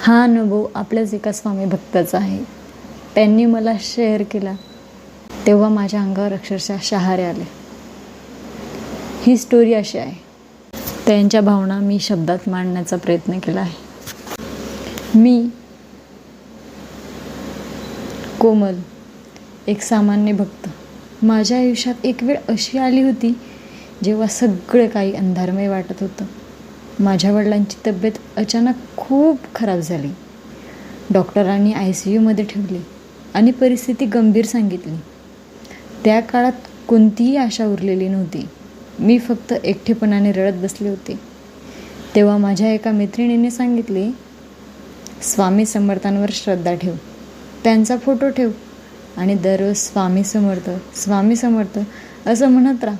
हा अनुभव आपल्याच एका स्वामी भक्ताचा आहे. त्यांनी मला शेअर केला तेव्हा माझ्या अंगावर अक्षरशः शहारे आले. ही स्टोरी अशी आहे. त्यांच्या भावना मी शब्दात मांडण्याचा प्रयत्न केला आहे. मी कोमल, एक सामान्य भक्त. माझ्या आयुष्यात एक वेळ अशी आली होती जेव्हा सगळे काही अंधारमय वाटत होतं. माझ्या वडिलांची तब्येत अचानक खूप खराब झाली. डॉक्टरांनी ICUमध्ये ठेवले आणि परिस्थिती गंभीर सांगितली. त्या काळात कोणतीही आशा उरलेली नव्हती. मी फक्त एकटेपणाने रडत बसले होते. तेव्हा माझ्या एका मैत्रिणीने सांगितले, स्वामी समर्थांवर श्रद्धा ठेव, त्यांचा फोटो ठेव आणि दररोज स्वामी समर्थ स्वामी समर्थ असं म्हणत राहा.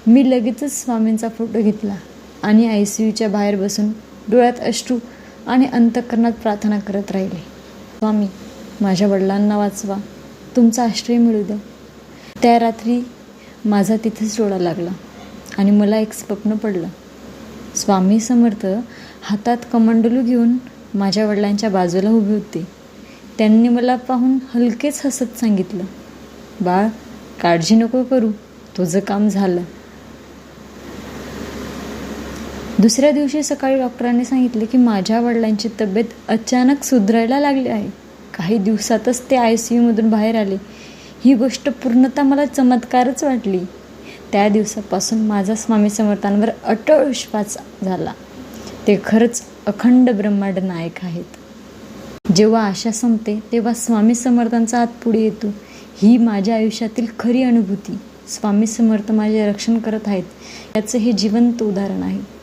मी लगेचच स्वामींचा फोटो घेतला आणि ICUच्या बाहेर बसून डोळ्यात अश्रू आणि अंतःकरणात प्रार्थना करत राहिले. स्वामी, माझ्या वडिलांना वाचवा, तुमचा आश्रय मिळू द्या. त्या रात्री माझा तिथेच डोळा लागला आणि मला एक स्वप्न पडलं. स्वामी समर्थ हातात कमंडलू घेऊन माझ्या वडिलांच्या बाजूला उभे होते. त्यांनी मला पाहून हलकेच हसत सांगितलं, बाळ, काळजी नको करू, तुझं काम झालं. दुसऱ्या दिवशी सकाळी डॉक्टरांनी सांगितले की माझ्या वडिलांची तब्येत अचानक सुधारायला लागली आहे. काही दिवसातच ते ICUमधून बाहेर आले. ही गोष्ट पूर्णतः मला चमत्कारच वाटली. त्या दिवसापासून माझा स्वामी समर्थांवर अटळ विश्वास झाला. ते खरंच अखंड ब्रह्मांड नायक आहेत. जेव्हा आशा संपते तेव्हा स्वामी समर्थांचा हात पुढे येतो. ही माझ्या आयुष्यातील खरी अनुभूती. स्वामी समर्थ माझे रक्षण करत आहेत याचं हे जिवंत उदाहरण आहे.